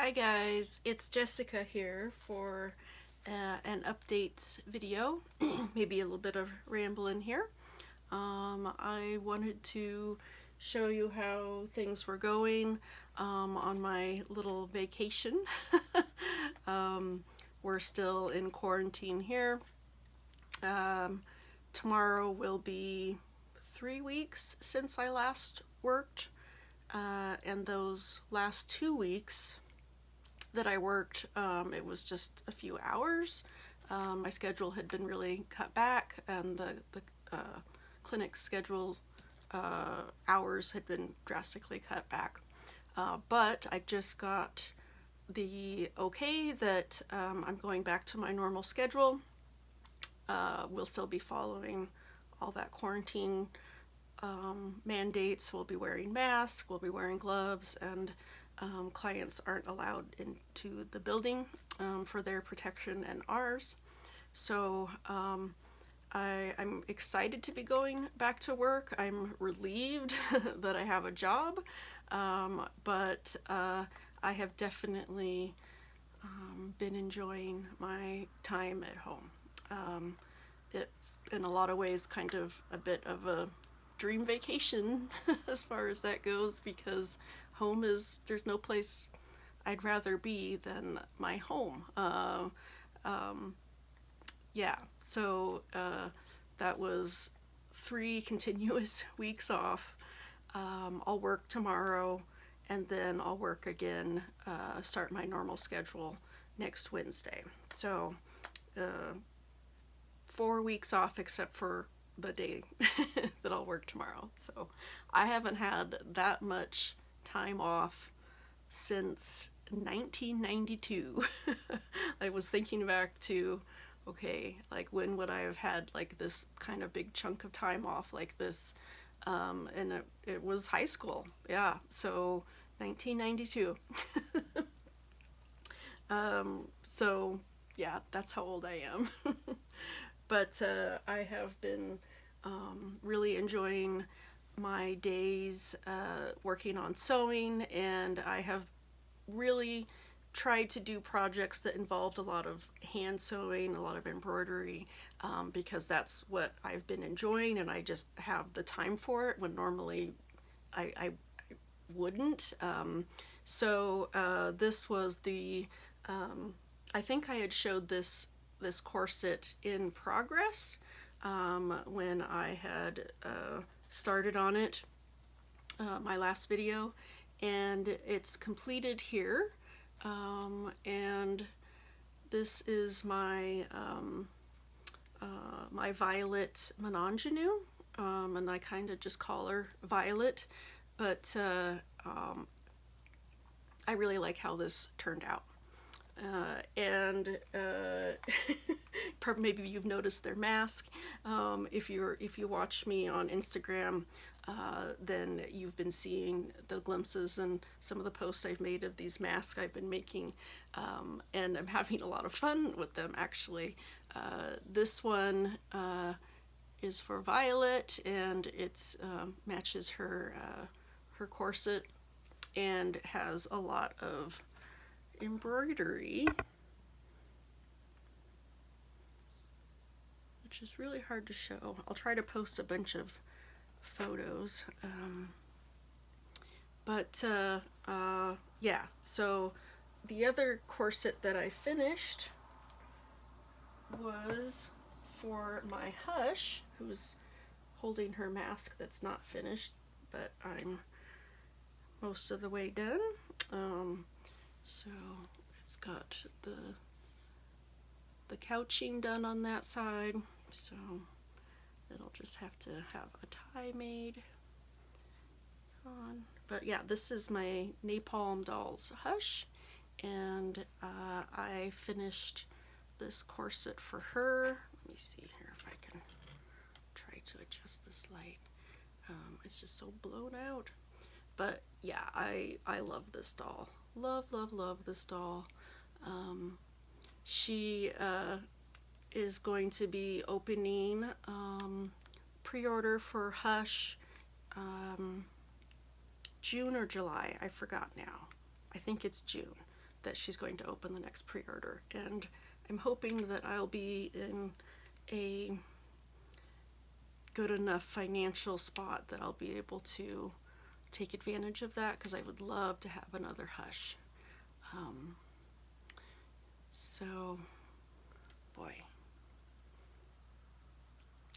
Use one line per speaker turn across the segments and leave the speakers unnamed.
Hi guys, it's Jessica here for an updates video. Maybe a little bit of ramble in here. I wanted to show you how things were going on my little vacation. We're still in quarantine here. Tomorrow will be 3 weeks since I last worked, and those last 2 weeks that I worked, it was just a few hours. My schedule had been really cut back, and the clinic schedule hours had been drastically cut back. But I just got the okay that I'm going back to my normal schedule. We'll still be following all that quarantine mandates. We'll be wearing masks, we'll be wearing gloves, and clients aren't allowed into the building for their protection and ours. So I'm excited to be going back to work. I'm relieved that I have a job, but I have definitely been enjoying my time at home. It's in a lot of ways kind of a bit of a dream vacation as far as that goes, because home is, there's no place I'd rather be than my home. Yeah, so that was 3 continuous weeks off. I'll work tomorrow, and then I'll work again, start my normal schedule next Wednesday. So 4 weeks off except for the day that I'll work tomorrow. So I haven't had that much time off since 1992. I was thinking back to, okay, like when would I have had like this kind of big chunk of time off like this? And it was high school. Yeah, so 1992. So yeah, that's how old I am. But I have been really enjoying my days working on sewing, and I have really tried to do projects that involved a lot of hand sewing, a lot of embroidery, because that's what I've been enjoying, and I just have the time for it when normally I wouldn't. So this was the, I think I had showed this corset in progress when I had started on it, my last video, and it's completed here. And this is my my Violet Monongenue, and I kind of just call her Violet, but I really like how this turned out. And maybe you've noticed their mask. If you watch me on Instagram, then you've been seeing the glimpses and some of the posts I've made of these masks I've been making, and I'm having a lot of fun with them, actually. This one is for Violet, and it's matches her her corset, and has a lot of embroidery, which is really hard to show. I'll try to post a bunch of photos, but yeah, so the other corset that I finished was for my Hush, who's holding her mask that's not finished, but I'm most of the way done. So it's got the couching done on that side, so it'll just have to have a tie made on. But yeah, this is my Napalm Dolls Hush, and I finished this corset for her. Let me see here if I can try to adjust this light. It's just so blown out. But yeah, I love this doll. Love this doll. She is going to be opening pre-order for Hush June or July. I forgot now. I think it's June. that she's going to open the next pre-order, and I'm hoping that I'll be in a good enough financial spot that I'll be able to take advantage of that, because I would love to have another Hush. So, boy,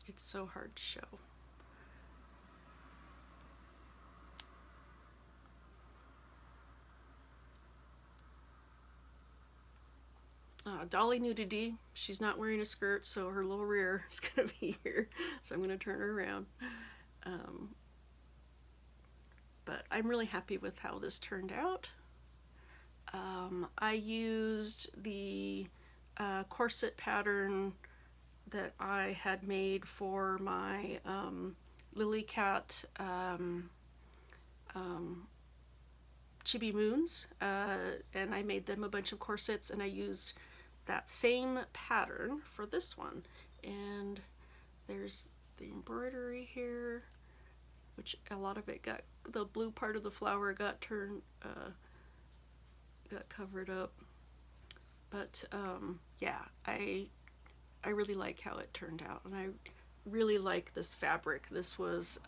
it's so hard to show. Dolly nudity. She's not wearing a skirt, so her little rear is going to be here. So I'm going to turn her around. But I'm really happy with how this turned out. I used the corset pattern that I had made for my Lily Cat Chibi Moons, and I made them a bunch of corsets, and I used that same pattern for this one. And there's the embroidery here, which a lot of it got, the blue part of the flower got turned, got covered up. But yeah, I really like how it turned out, and I really like this fabric. This was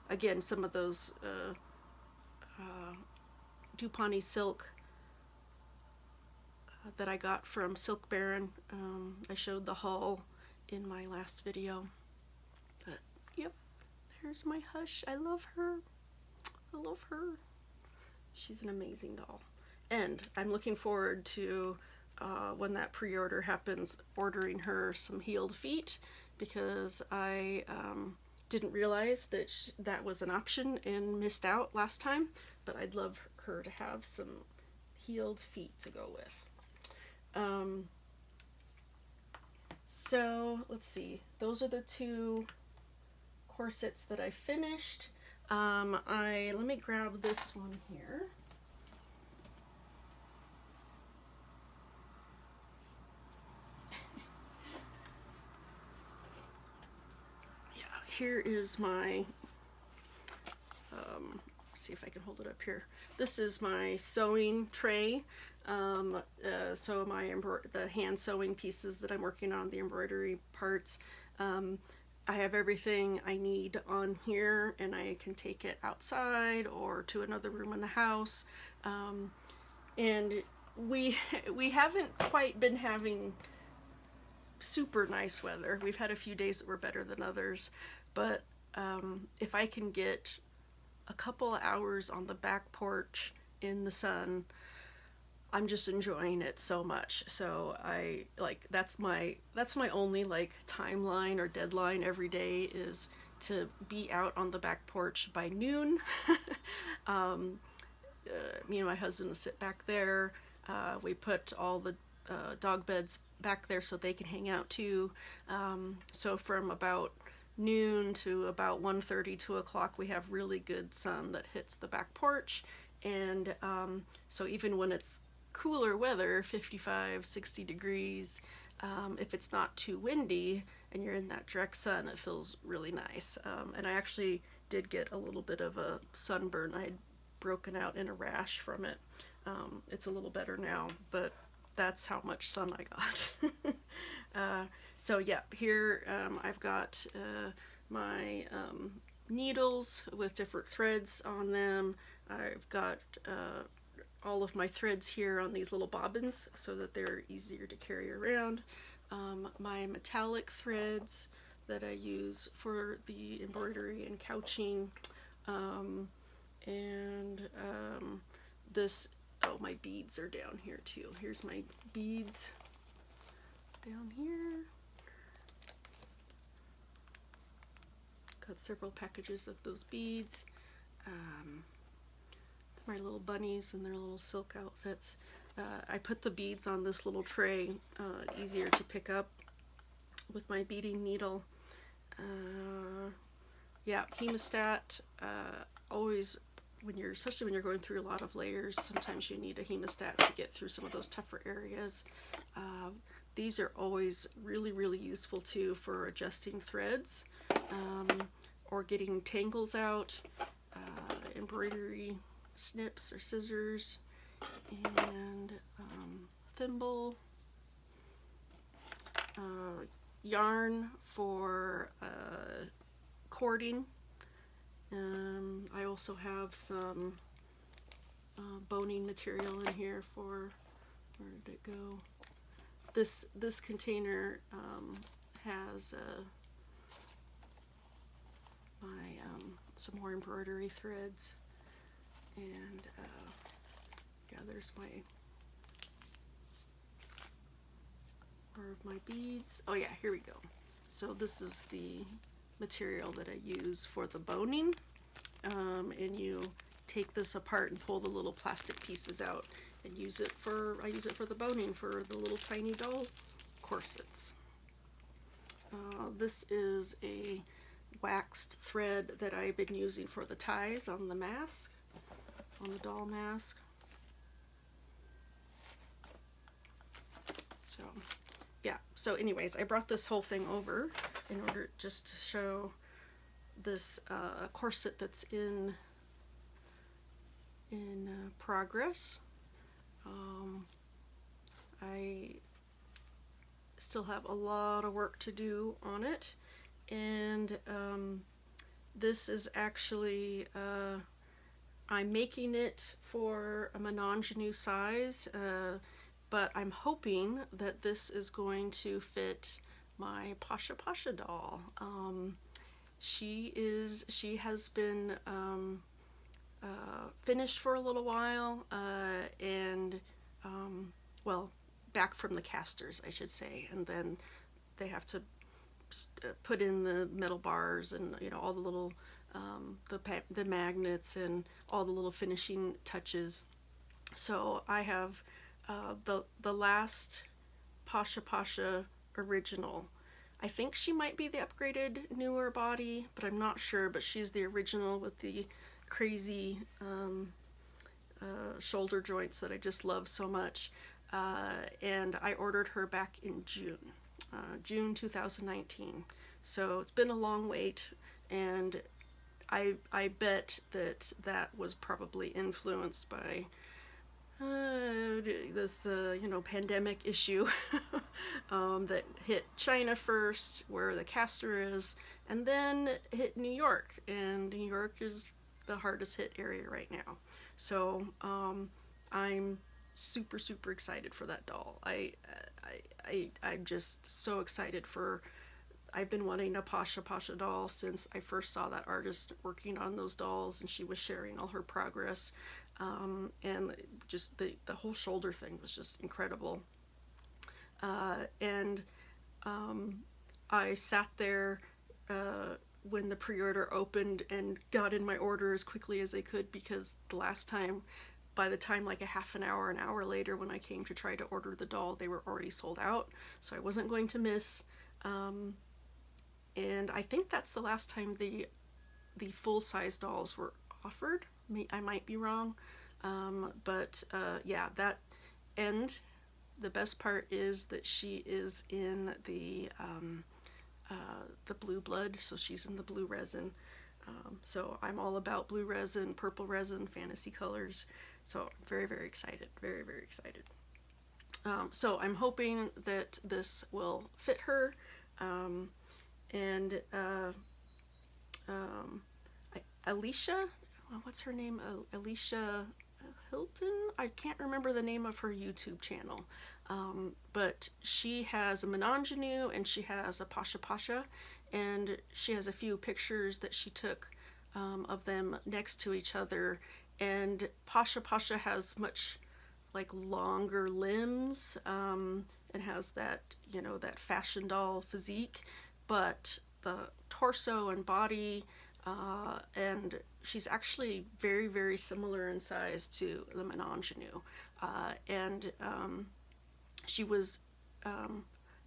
again some of those Dupont silk that I got from Silk Baron. I showed the haul in my last video. But yep, there's my Hush. I love her. I love her. She's an amazing doll. And I'm looking forward to when that pre-order happens, ordering her some heeled feet, because I didn't realize that that was an option and missed out last time. But I'd love her to have some heeled feet to go with. So let's see, those are the two corsets that I finished. Let me grab this one here. Yeah, here is my, see if I can hold it up here. This is my sewing tray. So the hand sewing pieces that I'm working on, the embroidery parts, I have everything I need on here, and I can take it outside or to another room in the house. And we haven't quite been having super nice weather. We've had a few days that were better than others, but if I can get a couple of hours on the back porch in the sun, I'm just enjoying it so much. So I like, that's my only like timeline or deadline every day, is to be out on the back porch by noon. Me and my husband sit back there. We put all the dog beds back there so they can hang out too. So from about noon to about 1:30, 2 o'clock, we have really good sun that hits the back porch. And so even when it's cooler weather, 55, 60 degrees, if it's not too windy and you're in that direct sun, it feels really nice. And I actually did get a little bit of a sunburn. I had broken out in a rash from it. It's a little better now, but that's how much sun I got. So yeah, here I've got my needles with different threads on them. I've got all of my threads here on these little bobbins so that they're easier to carry around. My metallic threads that I use for the embroidery and couching. This, oh, my beads are down here too. Here's my beads down here. Got several packages of those beads. My little bunnies and their little silk outfits. I put the beads on this little tray, easier to pick up with my beading needle. Yeah, hemostat. Always, especially when you're going through a lot of layers, sometimes you need a hemostat to get through some of those tougher areas. These are always really, really useful too for adjusting threads, or getting tangles out, embroidery snips or scissors. and thimble, yarn for cording. I also have some boning material in here for, where did it go? This container has my some more embroidery threads, and yeah, there's more of my beads. Oh yeah, here we go. So this is the material that I use for the boning, and you take this apart and pull the little plastic pieces out and I use it for the boning for the little tiny doll corsets. This is a waxed thread that I've been using for the ties on the mask, on the doll mask. So yeah, so anyways, I brought this whole thing over in order just to show this corset that's in progress. I still have a lot of work to do on it, and this is actually I'm making it for a menage size, but I'm hoping that this is going to fit my Pasha Pasha doll. She has been finished for a little while, and well, back from the casters, I should say, and then they have to put in the metal bars and all the little the magnets and all the little finishing touches. So I have the last Pasha Pasha original. I think she might be the upgraded newer body, but I'm not sure. But she's the original with the crazy shoulder joints that I just love so much. And I ordered her back in June 2019. So it's been a long wait, and I bet that was probably influenced by this pandemic issue that hit China first, where the caster is, and then hit New York, and New York is the hardest hit area right now. So I'm super excited for that doll. I'm just so excited for. I've been wanting a Pasha Pasha doll since I first saw that artist working on those dolls, and she was sharing all her progress. And just the whole shoulder thing was just incredible. And I sat there when the pre-order opened and got in my order as quickly as I could, because the last time, by the time like a half an hour later when I came to try to order the doll, they were already sold out, so I wasn't going to miss. And I think that's the last time the full-size dolls were offered. I might be wrong, but yeah, that. And the best part is that she is in the blue blood, so she's in the blue resin. So I'm all about blue resin, purple resin, fantasy colors. So I'm very excited, very excited. So I'm hoping that this will fit her, and Alicia, what's her name? Alicia Hilton? I can't remember the name of her YouTube channel, but she has a menage and she has a Pasha Pasha, and she has a few pictures that she took of them next to each other, and Pasha Pasha has much like longer limbs, and has that that fashion doll physique, but the torso and body, and she's actually very similar in size to the menage and she was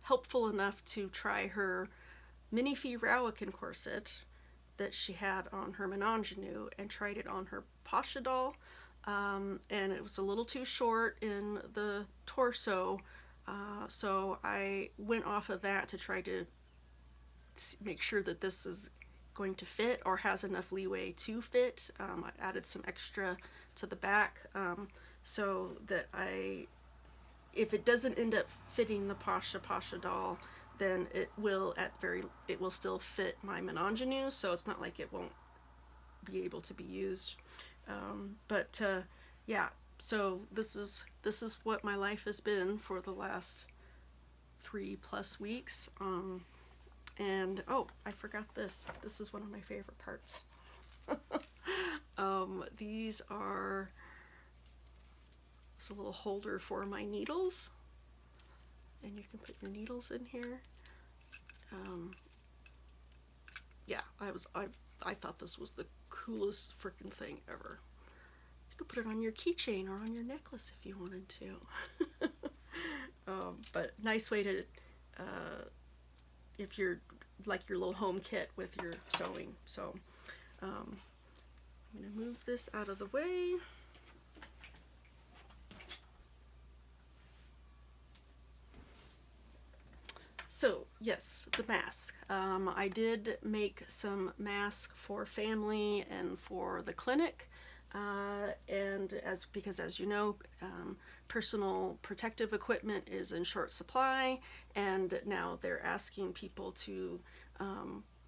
helpful enough to try her Minifee Rowakin corset that she had on her menage and tried it on her Pasha doll, and it was a little too short in the torso, so I went off of that to try to make sure that this is going to fit or has enough leeway to fit. I added some extra to the back, so that if it doesn't end up fitting the Pasha Pasha doll, then it will still fit my Menage, so it's not like it won't be able to be used. But yeah, so this is what my life has been for the last 3+ weeks. And oh, I forgot this. This is one of my favorite parts. These are, it's a little holder for my needles, and you can put your needles in here. Yeah, I thought this was the coolest freaking thing ever. You could put it on your keychain or on your necklace if you wanted to. But nice way to, if you're like your little home kit with your sewing. So I'm going to move this out of the way. So yes, the mask. I did make some masks for family and for the clinic, and because as you know, personal protective equipment is in short supply, and now they're asking people to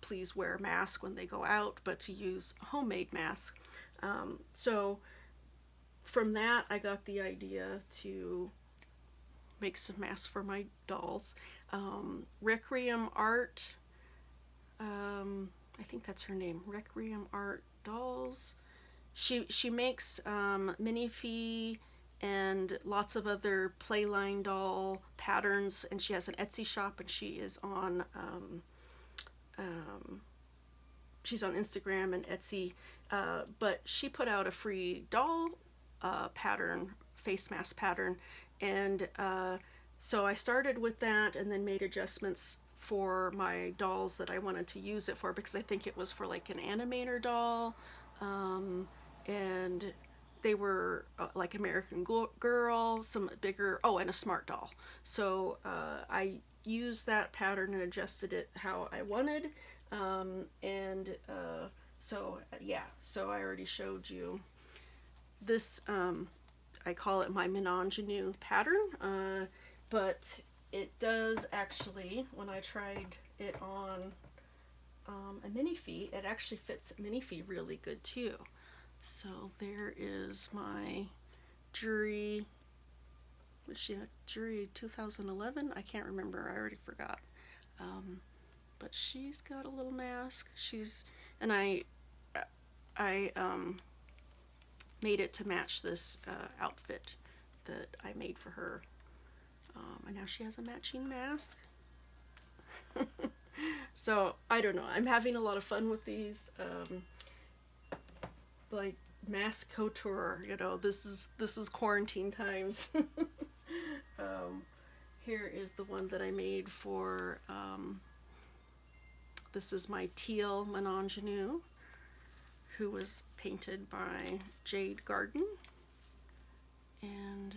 please wear a mask when they go out, but to use a homemade mask. So from that, I got the idea to make some masks for my dolls. Requiem Art, I think that's her name, Requiem Art Dolls. She makes minifee and lots of other playline doll patterns, and she has an Etsy shop, and she is on she's on Instagram and Etsy, but she put out a free doll pattern, face mask pattern, and so I started with that and then made adjustments for my dolls that I wanted to use it for, because I think it was for like an animator doll, and they were like American Girl, some bigger, oh, and a smart doll. So I used that pattern and adjusted it how I wanted, and so yeah, so I already showed you this. I call it my Menage pattern, but it does actually, when I tried it on a minifee, it actually fits minifee really good too. So there is my jury, jury 2011? I can't remember, I already forgot. But she's got a little mask. And I made it to match this outfit that I made for her. And now she has a matching mask. So I don't know, I'm having a lot of fun with these, like mask couture, you know, this is quarantine times. Here is the one that I made for, this is my teal Menage, who was painted by Jade Garden. And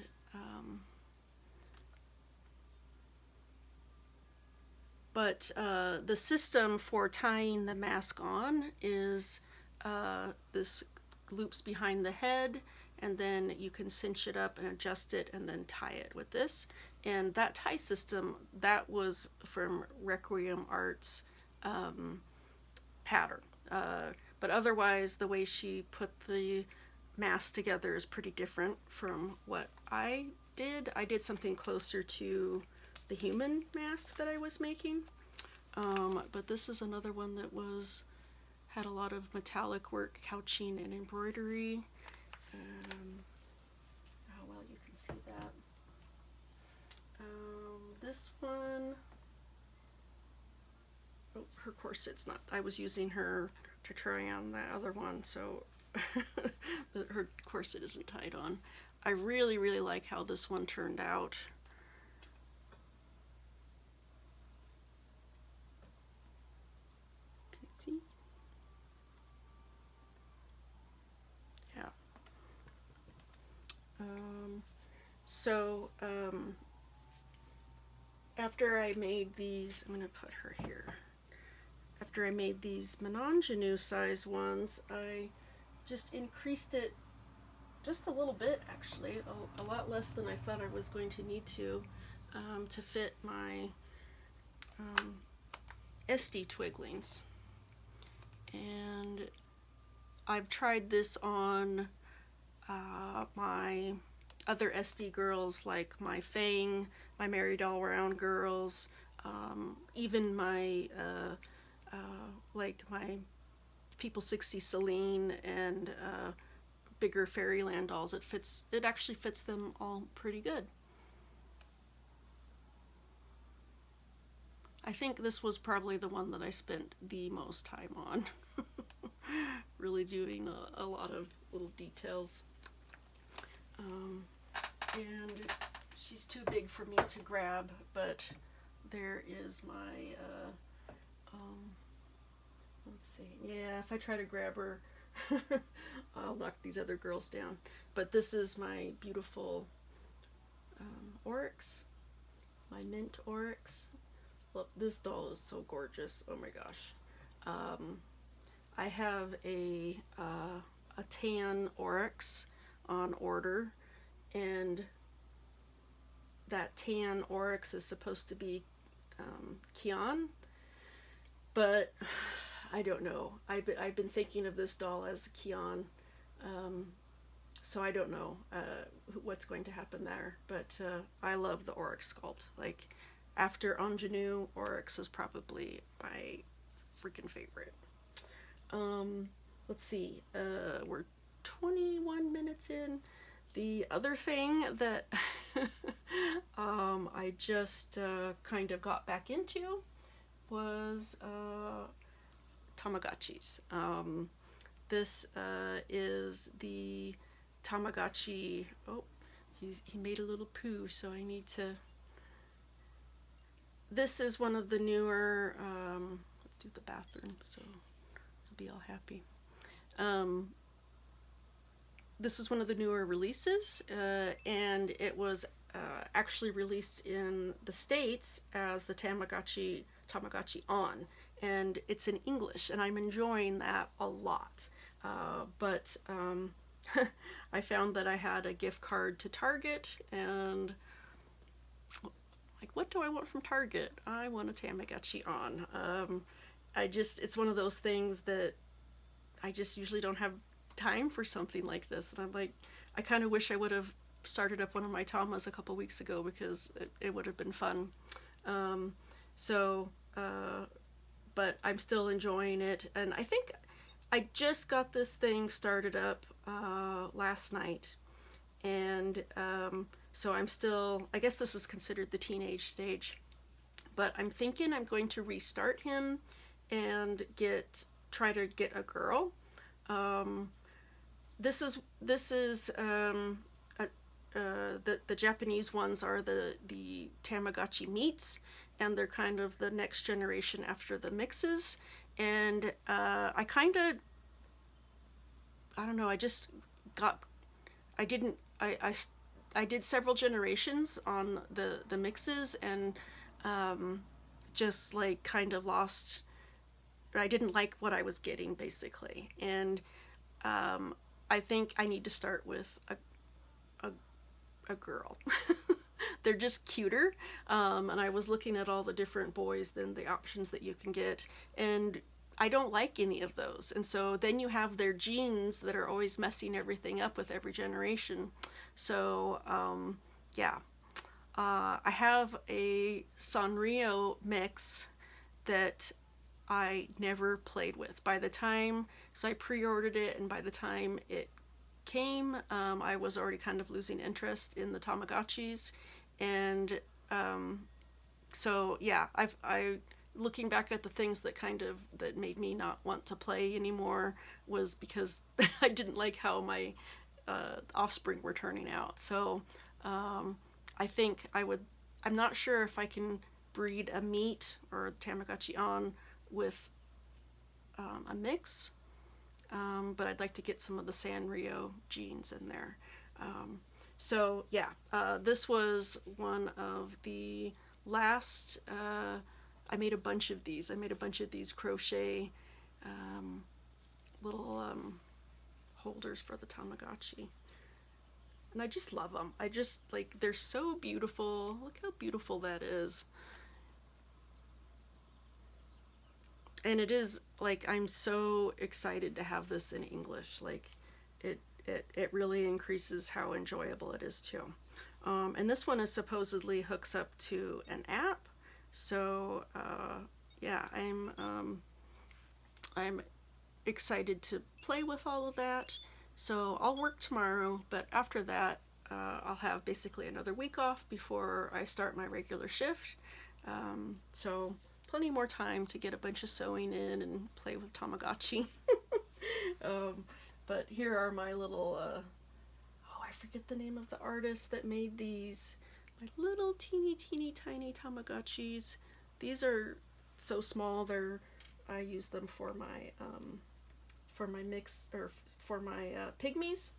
but the system for tying the mask on is this loops behind the head, and then you can cinch it up and adjust it and then tie it with this. And that tie system, that was from Requiem Art's pattern. But otherwise, the way she put the mask together is pretty different from what I did. I did something closer to the human mask that I was making. But this is another one that had a lot of metallic work, couching, and embroidery. How well you can see that. This one, oh, her corset's not, I was using her to try on that other one, so her corset isn't tied on. I really, really like how this one turned out. Can you see? Yeah. After I made these, I'm gonna put her here. After I made these Menage size ones, I just increased it just a little bit actually, a lot less than I thought I was going to need to fit my SD Twiglings. And I've tried this on my other SD girls, like my Fang, my Married All Round girls, even my like my People 60 Celine and bigger Fairyland dolls. It actually fits them all pretty good. I think this was probably the one that I spent the most time on. Really doing a lot of little details. And she's too big for me to grab, but there is my, let's see, yeah, if I try to grab her, I'll knock these other girls down. But this is my beautiful Oryx, my mint Oryx. Look, this doll is so gorgeous. Oh my gosh. I have a tan Oryx on order, and that tan Oryx is supposed to be On, but I don't know. I've been thinking of this doll as On, so I don't know what's going to happen there. But I love the Oryx sculpt. Like, after Ingenue, Oryx is probably my freaking favorite. Let's see. We're 21 minutes in. The other thing that I just kind of got back into was Tamagotchis. This is the Tamagotchi. Oh, he made a little poo, so I need to. This is one of the newer. Let's do the bathroom, so I'll be all happy. This is one of the newer releases, and it was actually released in the States as the Tamagotchi On, and it's in English, and I'm enjoying that a lot. But I found that I had a gift card to Target, and like, what do I want from Target? I want a Tamagotchi On. It's one of those things that I just usually don't have time for something like this, and I'm like, I kind of wish I would have started up one of my Tamas a couple weeks ago, because it would have been fun. But I'm still enjoying it, and I think I just got this thing started up last night, and so I'm still, I guess this is considered the teenage stage, but I'm thinking I'm going to restart him and try to get a girl. This is the Japanese ones are the Tamagotchi meets, and they're kind of the next generation after the mixes. And I don't know, I did several generations on the mixes, and just like kind of lost. I didn't like what I was getting, basically, and I think I need to start with a girl. They're just cuter, and I was looking at all the different boys, then the options that you can get, and I don't like any of those. And so then you have their genes that are always messing everything up with every generation. So yeah, I have a Sanrio mix that I never played with. So I pre-ordered it, and by the time it came, I was already kind of losing interest in the Tamagotchis, and so yeah, I looking back at the things that made me not want to play anymore was because I didn't like how my offspring were turning out. So I think I'm not sure if I can breed a meat or Tamagotchi On with a mix, but I'd like to get some of the Sanrio genes in there. So yeah, this was one of the last. I made a bunch of these. Crochet little holders for the Tamagotchi. And I just love them. I just, like, they're so beautiful. Look how beautiful that is. And it is, like, I'm so excited to have this in English. Like, it really increases how enjoyable it is too. And this one is supposedly hooks up to an app. So, yeah, I'm excited to play with all of that. So I'll work tomorrow, but after that, I'll have basically another week off before I start my regular shift. So plenty more time to get a bunch of sewing in and play with Tamagotchi. But here are my little, oh, I forget the name of the artist that made these. My little teeny tiny Tamagotchis. These are so small. I use them for my mix, or for my pygmies.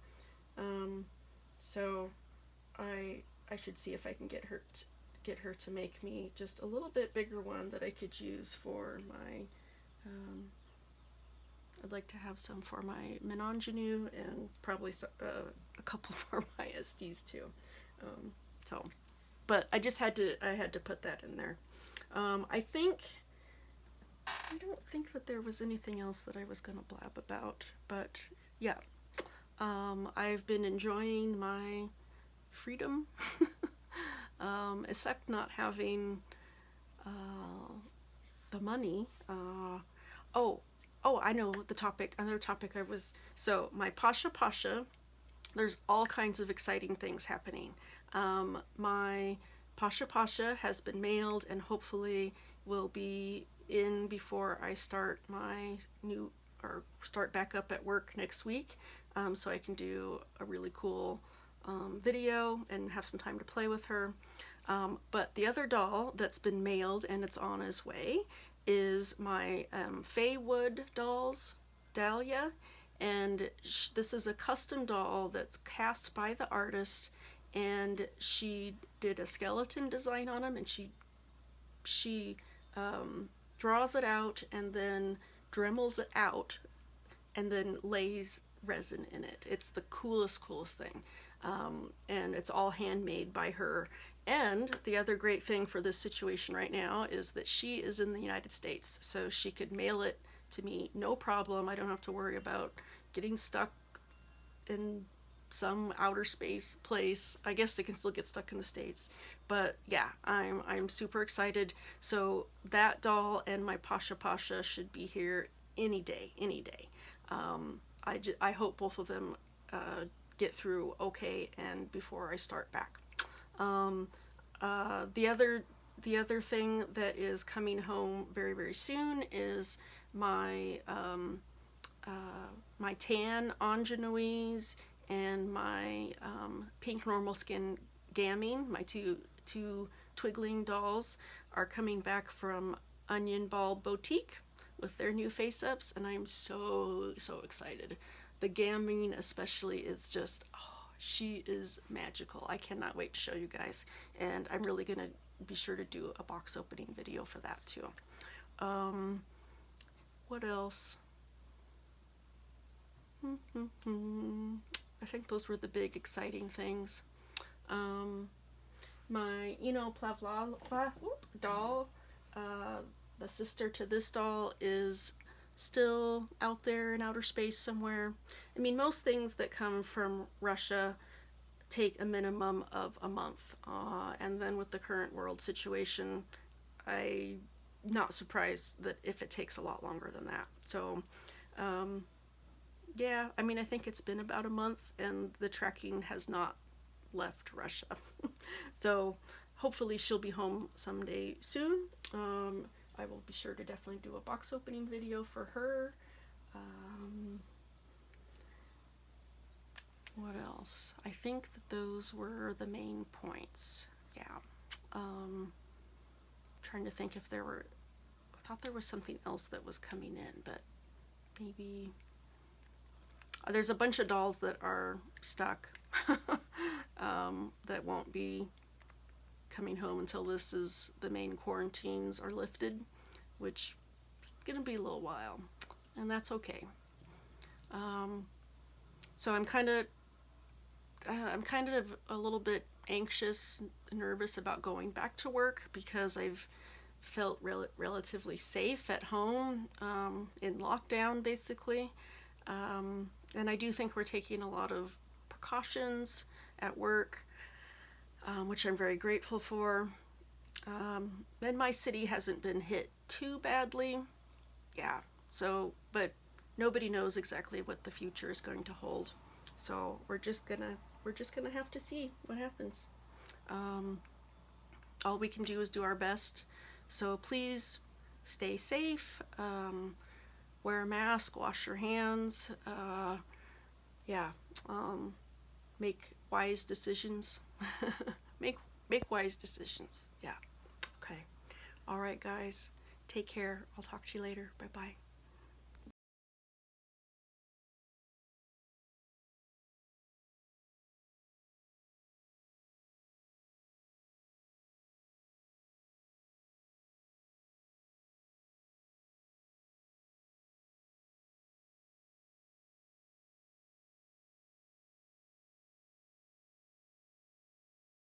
So I should see if I can get her to make me just a little bit bigger one that I could use for my. I'd like to have some for my Menonginue and probably a couple for my SDs too. So, but I had to put that in there. I don't think that there was anything else that I was going to blab about, but yeah, I've been enjoying my freedom, except not having the money. I know the topic. Another topic so my Pasha Pasha. There's all kinds of exciting things happening. My Pasha Pasha has been mailed and hopefully will be in before I start start back up at work next week, so I can do a really cool video and have some time to play with her. But the other doll that's been mailed and it's on its way is my Fay Wood dolls, Dahlia, and this is a custom doll that's cast by the artist, and she did a skeleton design on him, and she draws it out and then dremels it out and then lays resin in it. It's the coolest thing. And it's all handmade by her. And the other great thing for this situation right now is that she is in the United States, so she could mail it to me no problem. I don't have to worry about getting stuck in some outer space place. I guess they can still get stuck in the States, but yeah, I'm super excited. So that doll and my Pasha Pasha should be here any day. I hope both of them get through okay and before I start back. The other thing that is coming home very soon is my my tan ingenues and my pink normal skin gamming. My two Twigling dolls are coming back from Onion Ball Boutique with their new face-ups, and I'm so excited. The gamming especially is just, she is magical. I cannot wait to show you guys, and I'm really gonna be sure to do a box opening video for that too. What else? I think those were the big exciting things. My Plavlava doll, the sister to this doll, is still out there in outer space somewhere. I mean, most things that come from Russia take a minimum of a month, and then with the current world situation, I'm not surprised that if it takes a lot longer than that. So yeah, I mean, I think it's been about a month and the tracking has not left Russia. So hopefully she'll be home someday soon. I will be sure to definitely do a box opening video for her. What else? I think that those were the main points. Yeah. Trying to think if I thought there was something else that was coming in, but maybe. There's a bunch of dolls that are stuck that won't be coming home until the main quarantines are lifted, which is gonna be a little while, and that's okay. So I'm kind of I'm kind of a little bit anxious, nervous about going back to work because I've felt relatively safe at home, in lockdown basically. And I do think we're taking a lot of precautions at work, which I'm very grateful for. And my city hasn't been hit too badly. Yeah. So, but nobody knows exactly what the future is going to hold. So we're just gonna have to see what happens. Um, all we can do is do our best. So please stay safe. Wear a mask. Wash your hands. Yeah. Um, make wise decisions. make make wise decisions. Yeah. Okay. All right, guys. Take care. I'll talk to you later. Bye bye.